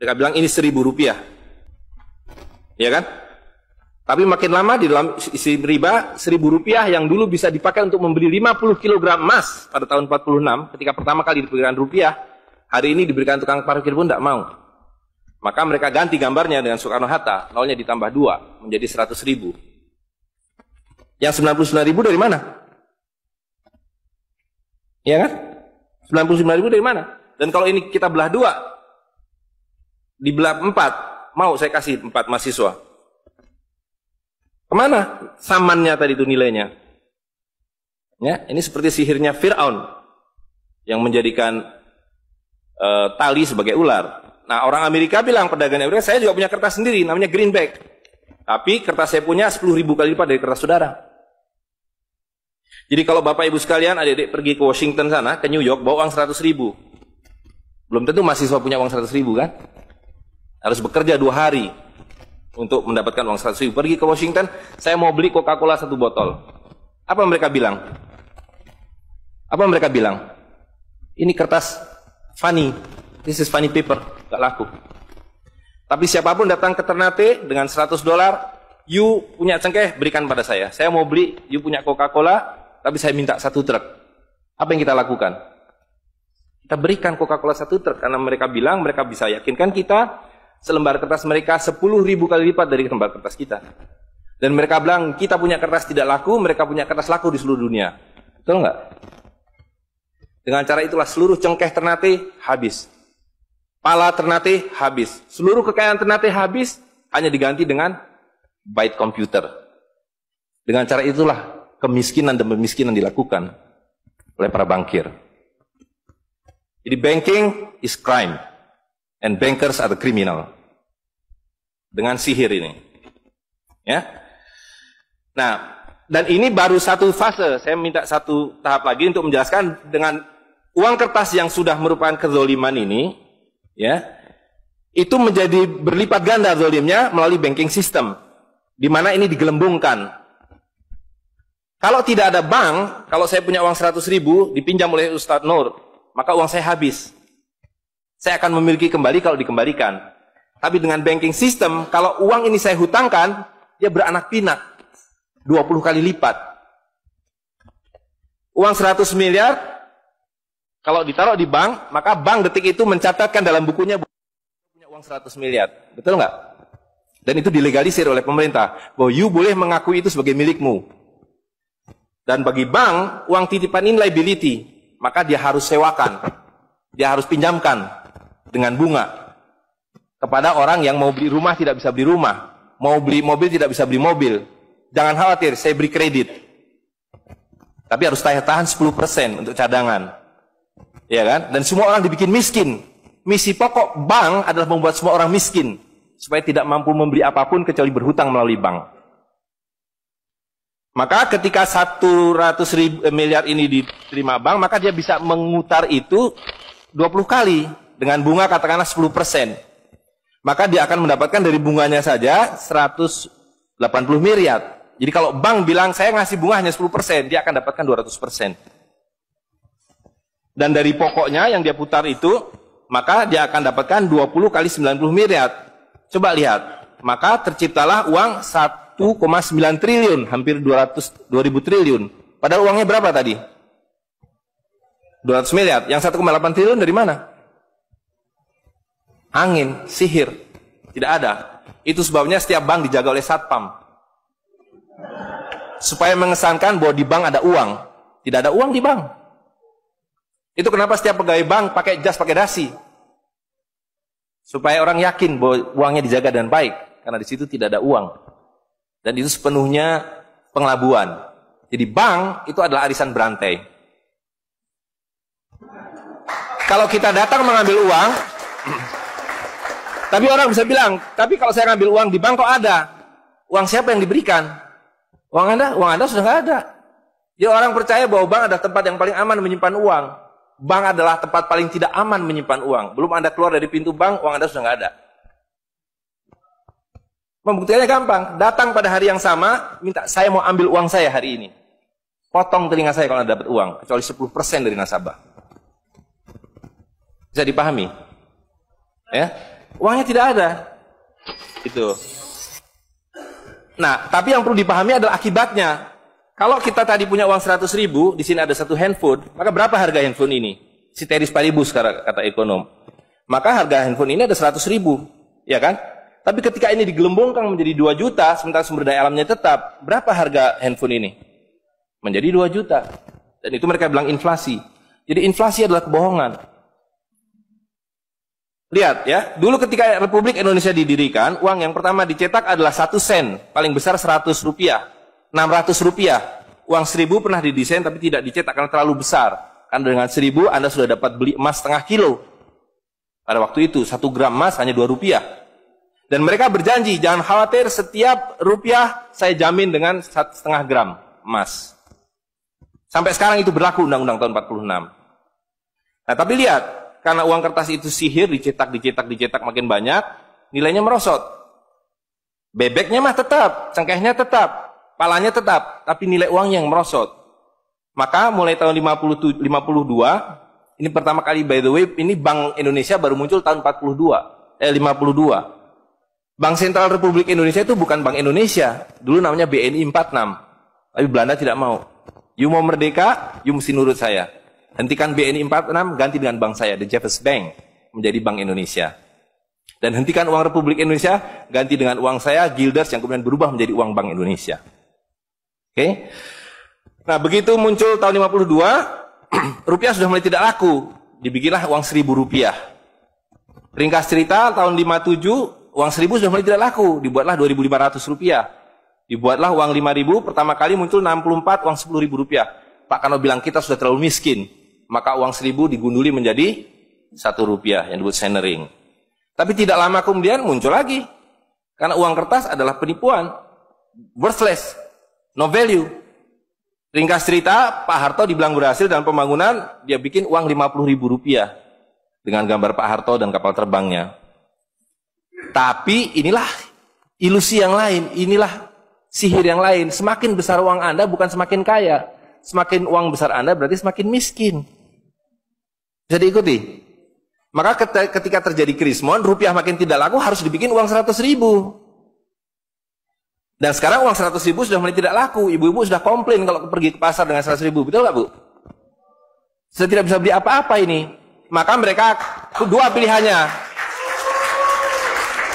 Mereka bilang ini 1.000 rupiah. Ya kan? Tapi makin lama di dalam isi riba, 1.000 rupiah yang dulu bisa dipakai untuk membeli 50 kg emas pada tahun 46, ketika pertama kali diberikan rupiah, hari ini diberikan tukang parkir pun tidak mau. Maka mereka ganti gambarnya dengan Soekarno-Hatta, nolnya ditambah 2, menjadi 100.000. Yang 99.000 dari mana? Ya kan? 99.000 dari mana? Dan kalau ini kita belah 2, dibelah 4, mau saya kasih 4 mahasiswa. Kemana samannya tadi itu nilainya? Ya, ini seperti sihirnya Fir'aun yang menjadikan tali sebagai ular. Nah, orang Amerika bilang, pedagang Amerika, saya juga punya kertas sendiri, namanya greenback. Tapi kertas saya punya 10.000 kali lipat dari kertas saudara. Jadi kalau Bapak Ibu sekalian, adik-adik pergi ke Washington sana, ke New York, bawa uang 100.000. Belum tentu mahasiswa punya uang 100.000 kan? Harus bekerja 2 hari untuk mendapatkan uang 100.000. Pergi ke Washington, saya mau beli Coca-Cola 1 botol. Apa mereka bilang? Apa mereka bilang? Ini kertas funny, this is funny paper, gak laku. Tapi siapapun datang ke Ternate dengan $100, you punya cengkeh, berikan pada saya. Saya mau beli, you punya Coca-Cola, tapi saya minta 1 truk. Apa yang kita lakukan? Kita berikan Coca-Cola 1 truk, karena mereka bilang, mereka bisa yakinkan kita, selembar kertas mereka 10.000 kali lipat dari lembar kertas kita. Dan mereka bilang, kita punya kertas tidak laku, mereka punya kertas laku di seluruh dunia. Betul nggak? Dengan cara itulah seluruh cengkeh Ternate habis. Pala Ternate habis. Seluruh kekayaan Ternate habis, hanya diganti dengan byte komputer. Dengan cara itulah kemiskinan dan pemiskinan dilakukan oleh para bankir. Jadi banking is crime. And bankers are the criminal. Dengan sihir ini. Ya. Nah, dan ini baru satu fase. Saya minta satu tahap lagi untuk menjelaskan dengan uang kertas yang sudah merupakan kezoliman ini, ya, itu menjadi berlipat ganda zolimnya melalui banking system, di mana ini digelembungkan. Kalau tidak ada bank, kalau saya punya uang 100.000 dipinjam oleh Ustadz Nur, maka uang saya habis. Saya akan memiliki kembali kalau dikembalikan. Tapi dengan banking system, kalau uang ini saya hutangkan, dia beranak pinak. 20 kali lipat. Uang 100 miliar, kalau ditaruh di bank, maka bank detik itu mencatatkan dalam bukunya punya uang 100 miliar. Betul nggak? Dan itu dilegalisir oleh pemerintah. Bahwa you boleh mengakui itu sebagai milikmu. Dan bagi bank, uang titipan ini liability. Maka dia harus sewakan. Dia harus pinjamkan dengan bunga kepada orang yang mau beli rumah tidak bisa beli rumah, mau beli mobil tidak bisa beli mobil. Jangan khawatir, saya beri kredit. Tapi harus tahan 10% untuk cadangan. Ya kan? Dan semua orang dibikin miskin. Misi pokok bank adalah membuat semua orang miskin supaya tidak mampu membeli apapun kecuali berhutang melalui bank. Maka ketika 100 miliar ini diterima bank, maka dia bisa mengutar itu 20 kali dengan bunga katakanlah 10%. Maka dia akan mendapatkan dari bunganya saja 180 miliar. Jadi kalau bank bilang saya ngasih bunga hanya 10%, dia akan dapatkan 200%. Dan dari pokoknya yang dia putar itu, maka dia akan dapatkan 20 kali 90 miliar. Coba lihat, maka terciptalah uang 1,9 triliun, hampir 2.000 triliun. Padahal uangnya berapa tadi? 200 miliar. Yang 1,8 triliun dari mana? Angin, sihir. Tidak ada. Itu sebabnya setiap bank dijaga oleh satpam. Supaya mengesankan bahwa di bank ada uang. Tidak ada uang di bank. Itu kenapa setiap pegawai bank pakai jas, pakai dasi. Supaya orang yakin bahwa uangnya dijaga dengan baik. Karena di situ tidak ada uang. Dan itu sepenuhnya pengelabuan. Jadi bank itu adalah arisan berantai. Kalau kita datang mengambil uang, tapi orang bisa bilang, tapi kalau saya ngambil uang di bank kok ada? Uang siapa yang diberikan? Uang Anda sudah nggak ada. Jadi orang percaya bahwa bank adalah tempat yang paling aman menyimpan uang. Bank adalah tempat paling tidak aman menyimpan uang. Belum Anda keluar dari pintu bank, uang Anda sudah nggak ada. Pembuktiannya gampang. Datang pada hari yang sama, minta saya mau ambil uang saya hari ini. Potong telinga saya kalau Anda dapat uang, kecuali 10% dari nasabah. Bisa dipahami? Ya. Uangnya tidak ada. Itu. Nah, tapi yang perlu dipahami adalah akibatnya. Kalau kita tadi punya uang 100.000, di sini ada satu handphone, maka berapa harga handphone ini? Ceteris paribus kata ekonom. Maka harga handphone ini ada 100.000, ya kan? Tapi ketika ini digelembungkan menjadi 2 juta, sementara sumber daya alamnya tetap, berapa harga handphone ini? Menjadi 2 juta. Dan itu mereka bilang inflasi. Jadi inflasi adalah kebohongan. Lihat ya, dulu ketika Republik Indonesia didirikan, uang yang pertama dicetak adalah 1 sen, paling besar 100 rupiah, 600 rupiah. Uang 1000 pernah didesain tapi tidak dicetak karena terlalu besar. Karena dengan 1000 Anda sudah dapat beli emas setengah kilo. Pada waktu itu 1 gram emas hanya 2 rupiah. Dan mereka berjanji, jangan khawatir, setiap rupiah saya jamin dengan 1,5 gram emas. Sampai sekarang itu berlaku Undang-Undang tahun 46. Nah tapi lihat, karena uang kertas itu sihir, dicetak makin banyak, nilainya merosot. Bebeknya mah tetap, cengkehnya tetap, palanya tetap, tapi nilai uang yang merosot. Maka mulai tahun 52, ini pertama kali by the way, ini Bank Indonesia baru muncul tahun 52. Bank Sentral Republik Indonesia itu bukan Bank Indonesia, dulu namanya BNI 46. Tapi Belanda tidak mau. You mau merdeka, you mesti nurut saya. Hentikan BNI 46, ganti dengan bank saya, The Jeffers Bank, menjadi Bank Indonesia. Dan hentikan uang Republik Indonesia, ganti dengan uang saya, Guilders, yang kemudian berubah menjadi uang Bank Indonesia. Oke? Nah, begitu muncul tahun 52, rupiah sudah mulai tidak laku. Dibikinlah uang 1.000 rupiah. Ringkas cerita, tahun 57, uang 1.000 sudah mulai tidak laku. Dibuatlah 2.500 rupiah. Dibuatlah uang 5.000, pertama kali muncul 64, uang 10.000 rupiah. Pak Karno bilang kita sudah terlalu miskin. Maka uang 1.000 digunduli menjadi 1 rupiah yang disebut centering. Tapi tidak lama kemudian muncul lagi. Karena uang kertas adalah penipuan. Worthless. No value. Ringkas cerita, Pak Harto dibilang berhasil dalam pembangunan, dia bikin uang 50.000 rupiah. Dengan gambar Pak Harto dan kapal terbangnya. Tapi inilah ilusi yang lain. Inilah sihir yang lain. Semakin besar uang Anda bukan semakin kaya. Semakin uang besar Anda berarti semakin miskin. Bisa diikuti? Maka ketika terjadi krismon, rupiah makin tidak laku, harus dibikin uang 100.000. Dan sekarang uang 100.000 sudah mulai tidak laku. Ibu-ibu sudah komplain kalau pergi ke pasar dengan 100.000. Betul nggak, Bu? Sudah tidak bisa beli apa-apa ini. Maka mereka dua pilihannya.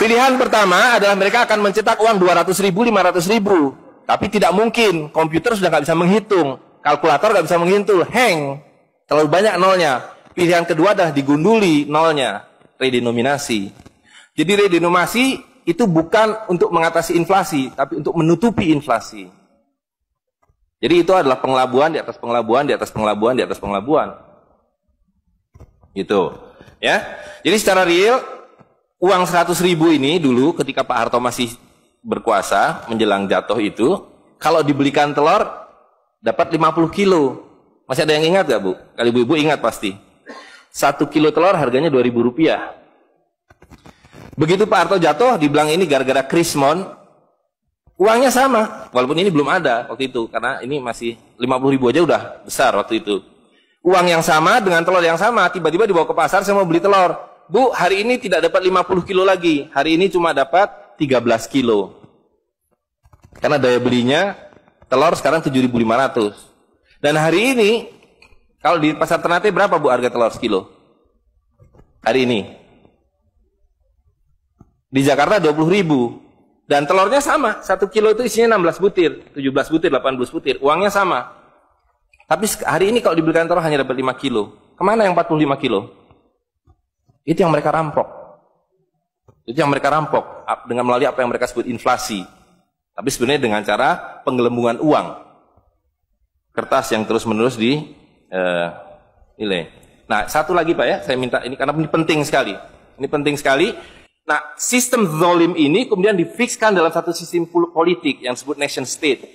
Pilihan pertama adalah mereka akan mencetak uang 200.000, 500.000. Tapi tidak mungkin. Komputer sudah nggak bisa menghitung. Kalkulator nggak bisa menghitung. Hang. Terlalu banyak nolnya. Pilihan kedua adalah digunduli nolnya. Redenominasi. Jadi redenominasi itu bukan untuk mengatasi inflasi, tapi untuk menutupi inflasi. Jadi itu adalah pengelabuan di atas pengelabuan, di atas pengelabuan, di atas pengelabuan. Gitu. Ya. Jadi secara real, uang 100.000 ini dulu ketika Pak Harto masih berkuasa, menjelang jatuh itu, kalau dibelikan telur, dapat 50 kilo. Masih ada yang ingat gak, Bu? Kali ibu-ibu ingat pasti. 1 kilo telur harganya 2.000 rupiah. Begitu Pak Harto jatuh, dibilang ini gara-gara krismon, uangnya sama. Walaupun ini belum ada waktu itu, karena ini masih 50.000 aja udah besar waktu itu. Uang yang sama dengan telur yang sama, tiba-tiba dibawa ke pasar, saya mau beli telur. Bu, hari ini tidak dapat 50 kilo lagi. Hari ini cuma dapat 13 kilo. Karena daya belinya, telur sekarang 7.500. Dan hari ini, kalau di pasar Ternate berapa, Bu, harga telur sekilo? Hari ini. Di Jakarta 20.000. Dan telurnya sama. 1 kilo itu isinya 16 butir, 17 butir, 18 butir. Uangnya sama. Tapi hari ini kalau dibelikan telur hanya dapat 5 kilo. Kemana yang 45 kilo? Itu yang mereka rampok. Itu yang mereka rampok. Dengan melalui apa yang mereka sebut inflasi. Tapi sebenarnya dengan cara penggelembungan uang. Kertas yang terus-menerus nilai. Nah, satu lagi Pak ya, saya minta ini karena ini penting sekali. Ini penting sekali. Nah, sistem zalim ini kemudian difikskan dalam satu sistem politik yang disebut nation state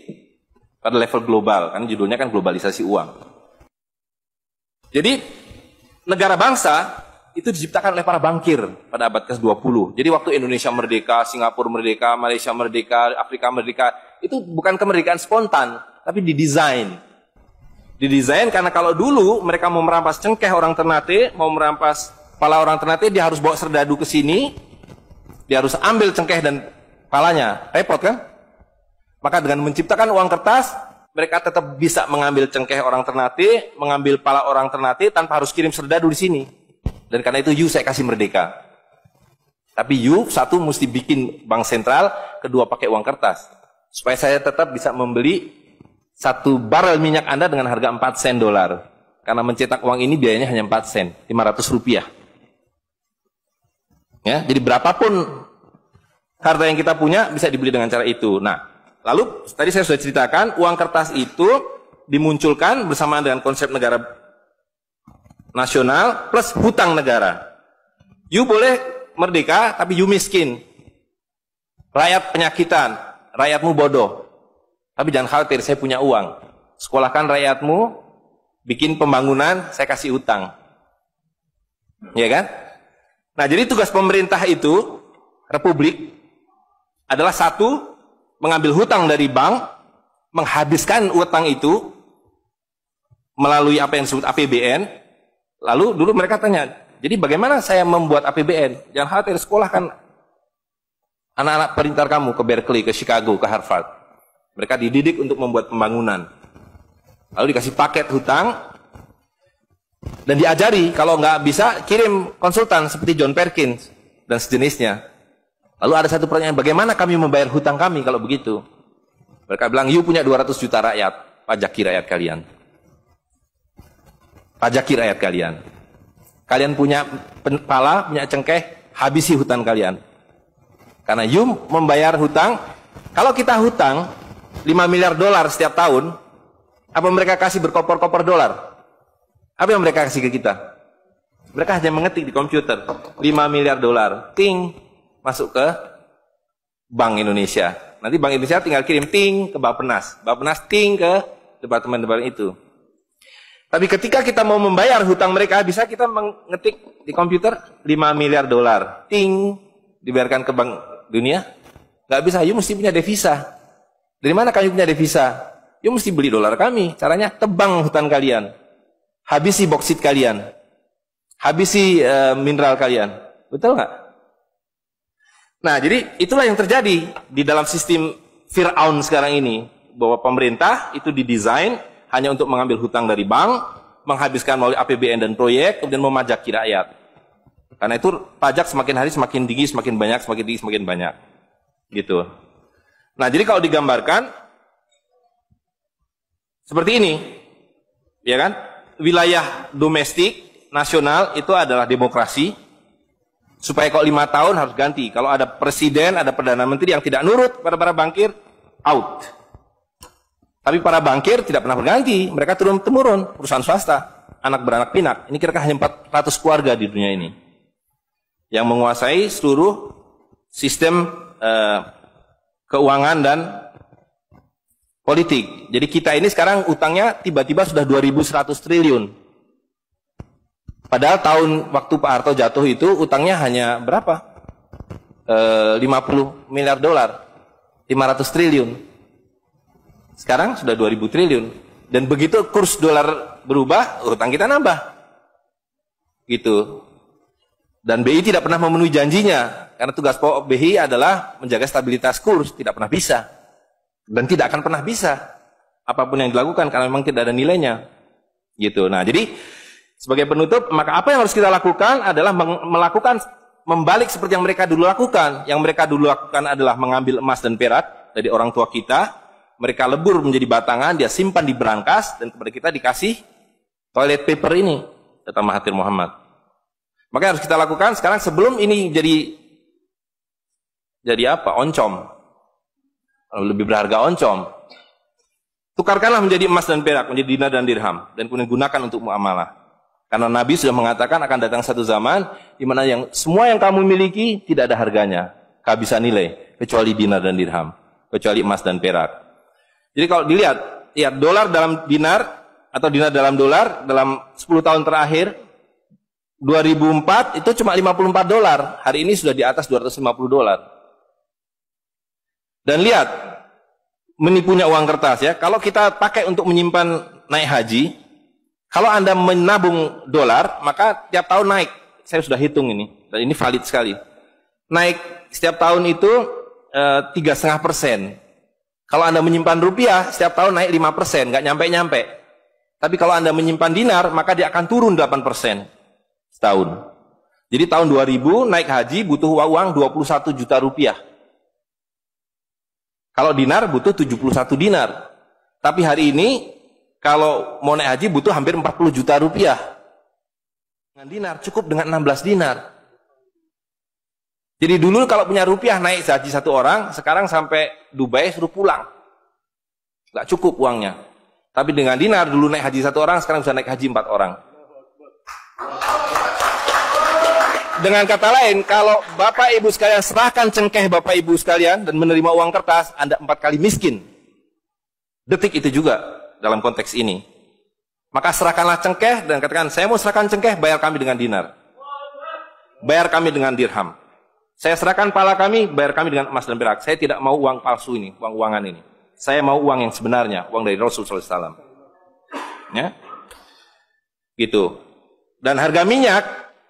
pada level global, karena judulnya kan globalisasi uang. Jadi, negara bangsa itu diciptakan oleh para bankir pada abad ke-20. Jadi waktu Indonesia merdeka, Singapura merdeka, Malaysia merdeka, Afrika merdeka, itu bukan kemerdekaan spontan, tapi didesain. Didesain karena kalau dulu mereka mau merampas cengkeh orang Ternate, mau merampas kepala orang Ternate, dia harus bawa serdadu ke sini, Dia harus ambil cengkeh dan palanya. Repot kan? Maka dengan menciptakan uang kertas, mereka tetap bisa mengambil cengkeh orang Ternate, mengambil pala orang Ternate tanpa harus kirim serdadu di sini. Dan karena itu saya kasih merdeka. Tapi satu mesti bikin bank sentral, kedua pakai uang kertas. Supaya saya tetap bisa membeli 1 barel minyak Anda dengan harga 4 sen dolar. Karena mencetak uang ini biayanya hanya 4 sen, 500 rupiah. Ya, jadi berapapun harta yang kita punya bisa dibeli dengan cara itu. Nah, lalu tadi saya sudah ceritakan uang kertas itu dimunculkan bersamaan dengan konsep negara nasional plus hutang negara. You boleh merdeka tapi you miskin. Rakyat penyakitan, rakyatmu bodoh. Tapi jangan khawatir, saya punya uang. Sekolahkan rakyatmu, bikin pembangunan, saya kasih utang. Ya kan? Nah, jadi tugas pemerintah itu, republik, adalah satu, mengambil hutang dari bank, menghabiskan utang itu, melalui apa yang disebut APBN. Lalu dulu mereka tanya, jadi bagaimana saya membuat APBN? Jangan khawatir, sekolahkan anak-anak pintar kamu ke Berkeley, ke Chicago, ke Harvard. Mereka dididik untuk membuat pembangunan. Lalu dikasih paket hutang, dan diajari, kalau nggak bisa, kirim konsultan seperti John Perkins, dan sejenisnya. Lalu ada satu pertanyaan, bagaimana kami membayar hutang kami kalau begitu? Mereka bilang, you punya 200 juta rakyat, pajaki rakyat kalian. Pajaki rakyat kalian. Kalian punya pala, punya cengkeh, habisi hutang kalian. Karena you membayar hutang, kalau kita hutang 5 miliar dolar setiap tahun, apa mereka kasih berkoper-koper dolar? Apa yang mereka kasih ke kita? Mereka hanya mengetik di komputer 5 miliar dolar, ting, masuk ke Bank Indonesia. Nanti Bank Indonesia tinggal kirim ting ke Bappenas, Bappenas ting ke departemen-departemen itu. Tapi ketika kita mau membayar hutang mereka, bisa kita mengetik di komputer 5 miliar dolar, ting, dibayarkan ke Bank Dunia? Nggak bisa, you mesti punya devisa. Dari mana kamu punya devisa? You mesti beli dolar kami. Caranya tebang hutan kalian. Habisi boksit kalian. Habisi mineral kalian. Betul nggak? Nah, jadi itulah yang terjadi di dalam sistem Fir'aun sekarang ini. Bahwa pemerintah itu didesain hanya untuk mengambil hutang dari bank, menghabiskan melalui APBN dan proyek, kemudian memajaki rakyat. Karena itu pajak semakin hari semakin tinggi, semakin banyak, semakin tinggi, semakin banyak. Gitu. Nah, jadi kalau digambarkan seperti ini, ya kan? Wilayah domestik nasional itu adalah demokrasi. Supaya kalau 5 tahun harus ganti. Kalau ada presiden, ada perdana menteri yang tidak nurut pada para bankir, out. Tapi para bankir tidak pernah berganti. Mereka turun-temurun, perusahaan swasta, anak beranak pinak. Ini kira-kira hanya 400 keluarga di dunia ini yang menguasai seluruh sistem keuangan dan politik. Jadi kita ini sekarang utangnya tiba-tiba sudah 2.100 triliun. Padahal tahun waktu Pak Harto jatuh itu utangnya hanya berapa? 50 miliar dolar. 500 triliun. Sekarang sudah 2.000 triliun. Dan begitu kurs dolar berubah, utang kita nambah. Gitu. Dan BI tidak pernah memenuhi janjinya. Karena tugas pokok BI adalah menjaga stabilitas kurs. Tidak pernah bisa. Dan tidak akan pernah bisa apapun yang dilakukan karena memang tidak ada nilainya. Gitu. Nah, jadi sebagai penutup, maka apa yang harus kita lakukan adalah membalik seperti yang mereka dulu lakukan. Yang mereka dulu lakukan adalah mengambil emas dan perak dari orang tua kita, mereka lebur menjadi batangan, dia simpan di berangkas, dan kepada kita dikasih toilet paper ini, kata Mahathir Muhammad. Maka yang harus kita lakukan sekarang sebelum ini jadi apa? Oncom. Lebih berharga oncom. Tukarkanlah menjadi emas dan perak, menjadi dinar dan dirham, dan kemudian gunakan untuk muamalah. Karena Nabi sudah mengatakan akan datang satu zaman di mana semua yang kamu miliki tidak ada harganya, kehabisan nilai, kecuali dinar dan dirham, kecuali emas dan perak. Jadi kalau dilihat, ya dolar dalam dinar atau dinar dalam dolar dalam 10 tahun terakhir 2004 itu cuma 54 dolar, hari ini sudah di atas 250 dolar. Dan lihat, menipunya uang kertas ya. Kalau kita pakai untuk menyimpan naik haji, kalau Anda menabung dolar, maka tiap tahun naik. Saya sudah hitung ini, dan ini valid sekali. Naik setiap tahun itu 3,5%. Kalau Anda menyimpan rupiah, setiap tahun naik 5%, nggak nyampe-nyampe. Tapi kalau Anda menyimpan dinar, maka dia akan turun 8% setahun. Jadi tahun 2000 naik haji butuh uang 21 juta rupiah. Kalau dinar butuh 71 dinar. Tapi hari ini kalau mau naik haji butuh hampir 40 juta rupiah. Dengan dinar cukup dengan 16 dinar. Jadi dulu kalau punya rupiah naik haji satu orang, sekarang sampai Dubai suruh pulang. Nggak cukup uangnya. Tapi dengan dinar dulu naik haji satu orang, sekarang bisa naik haji 4 orang. Dengan kata lain, kalau Bapak Ibu sekalian serahkan cengkeh Bapak Ibu sekalian dan menerima uang kertas, Anda 4 kali miskin. Detik itu juga dalam konteks ini. Maka serahkanlah cengkeh dan katakan, saya mau serahkan cengkeh, bayar kami dengan dinar. Bayar kami dengan dirham. Saya serahkan pala kami, bayar kami dengan emas dan perak. Saya tidak mau uang palsu ini, uang-uangan ini. Saya mau uang yang sebenarnya, uang dari Rasul SAW. Ya, gitu. Dan harga minyak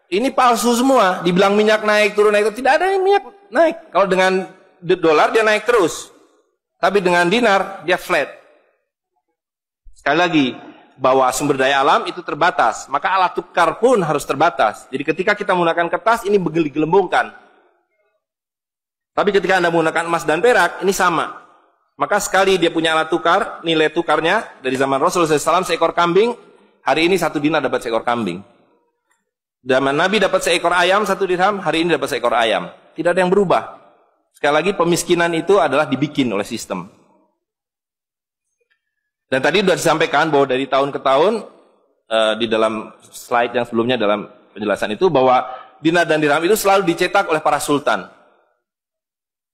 ini palsu semua. Dibilang minyak naik, turun naik, tidak ada yang minyak naik. Kalau dengan dolar dia naik terus. Tapi dengan dinar dia flat. Sekali lagi, bahwa sumber daya alam itu terbatas. Maka alat tukar pun harus terbatas. Jadi ketika kita menggunakan kertas, ini digelembungkan. Tapi ketika Anda menggunakan emas dan perak, ini sama. Maka sekali dia punya alat tukar, nilai tukarnya dari zaman Rasulullah SAW seekor kambing, hari ini 1 dinar dapat seekor kambing. Zaman Nabi dapat seekor ayam 1 dirham, hari ini dapat seekor ayam. Tidak ada yang berubah. Sekali lagi pemiskinan itu adalah dibikin oleh sistem. Dan tadi sudah disampaikan bahwa dari tahun ke tahun, di dalam slide yang sebelumnya dalam penjelasan itu, bahwa dinar dan dirham itu selalu dicetak oleh para sultan.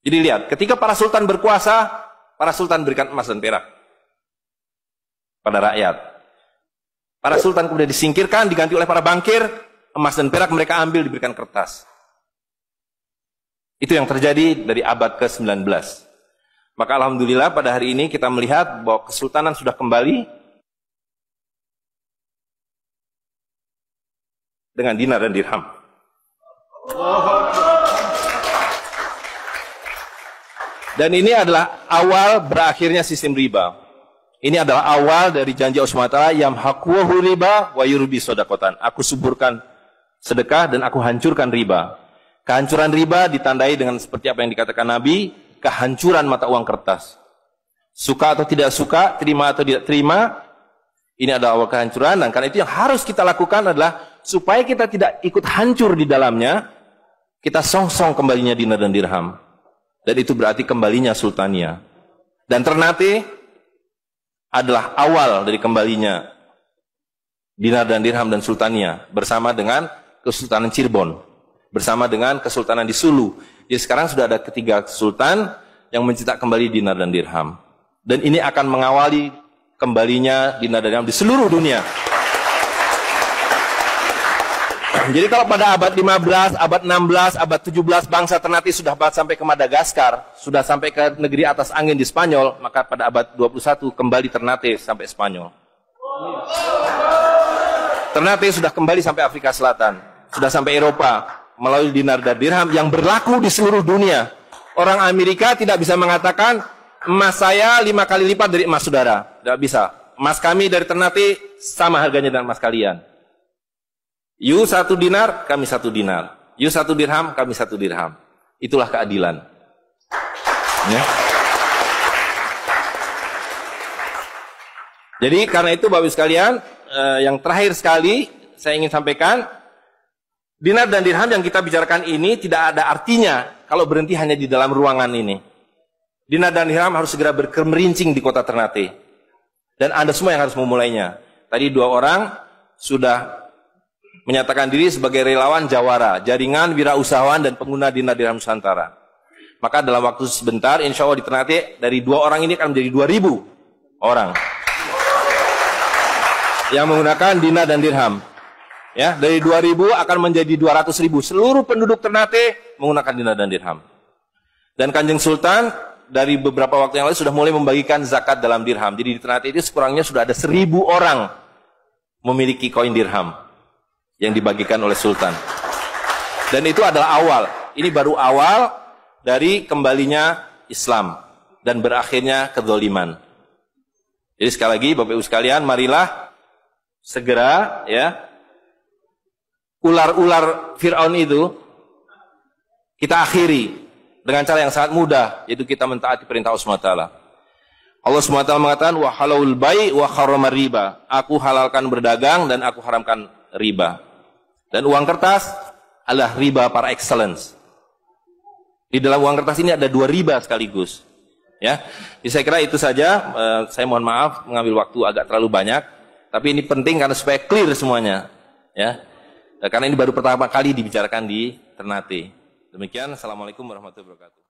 Jadi lihat, ketika para sultan berkuasa, para sultan berikan emas dan perak pada rakyat. Para sultan kemudian disingkirkan, diganti oleh para bankir, emas dan perak mereka ambil, diberikan kertas. Itu yang terjadi dari abad ke-19. Maka alhamdulillah pada hari ini kita melihat bahwa kesultanan sudah kembali dengan dinar dan dirham. Dan ini adalah awal berakhirnya sistem riba. Ini adalah awal dari janji Allah SWT, yamhaqwahu riba wa yurbi sodakotan. Aku suburkan sedekah dan aku hancurkan riba. Kehancuran riba ditandai dengan seperti apa yang dikatakan Nabi, kehancuran mata uang kertas. Suka atau tidak suka, terima atau tidak terima, ini adalah awal kehancuran. Dan karena itu yang harus kita lakukan adalah supaya kita tidak ikut hancur di dalamnya, kita song-song kembalinya dinar dan dirham. Dan itu berarti kembalinya sultania. Dan Ternate adalah awal dari kembalinya dinar dan dirham dan sultania bersama dengan Kesultanan Cirebon, bersama dengan Kesultanan di Sulu. Jadi sekarang sudah ada ketiga sultan yang mencetak kembali dinar dan dirham. Dan ini akan mengawali kembalinya dinar dan dirham di seluruh dunia. Jadi kalau pada abad 15, abad 16, abad 17 bangsa Ternate sudah sampai ke Madagaskar, sudah sampai ke negeri atas angin di Spanyol, maka pada abad 21 kembali Ternate sampai Spanyol. Ternate sudah kembali sampai Afrika Selatan, sudah sampai Eropa melalui dinar dan dirham yang berlaku di seluruh dunia. Orang Amerika tidak bisa mengatakan emas saya 5 kali lipat dari emas saudara, tidak bisa. Emas kami dari Ternate sama harganya dengan emas kalian. You 1 dinar, kami 1 dinar. You 1 dirham, kami 1 dirham. Itulah keadilan. Ya. Jadi karena itu Bapak Ibu sekalian, yang terakhir sekali saya ingin sampaikan, dinar dan dirham yang kita bicarakan ini tidak ada artinya kalau berhenti hanya di dalam ruangan ini. Dinar dan dirham harus segera berkemerincing di kota Ternate. Dan Anda semua yang harus memulainya. Tadi 2 orang sudah menyatakan diri sebagai relawan jawara, jaringan wirausahawan dan pengguna dinar dirham Nusantara. Maka dalam waktu sebentar, insya Allah di Ternate, dari 2 orang ini akan menjadi 2.000 orang yang menggunakan dinar dan dirham. Ya, dari 2.000 akan menjadi 200.000. Seluruh penduduk Ternate menggunakan dinar dan dirham. Dan Kanjeng Sultan dari beberapa waktu yang lalu sudah mulai membagikan zakat dalam dirham. Jadi di Ternate itu sekurangnya sudah ada 1.000 orang memiliki koin dirham yang dibagikan oleh Sultan. Dan itu adalah awal. Ini baru awal, dari kembalinya Islam dan berakhirnya kezaliman. Jadi sekali lagi Bapak Ibu sekalian, marilah segera ya ular-ular Fir'aun itu kita akhiri dengan cara yang sangat mudah, yaitu kita mentaati perintah Allah SWT. Allah SWT mengatakan wa halalul bai' wa harramar riba. Aku halalkan berdagang dan aku haramkan riba. Dan uang kertas adalah riba par excellence. Di dalam uang kertas ini ada 2 riba sekaligus. Ya, jadi saya kira itu saja. Saya mohon maaf mengambil waktu agak terlalu banyak, tapi ini penting karena supaya clear semuanya. Ya, karena ini baru pertama kali dibicarakan di Ternate. Demikian, assalamualaikum warahmatullahi wabarakatuh.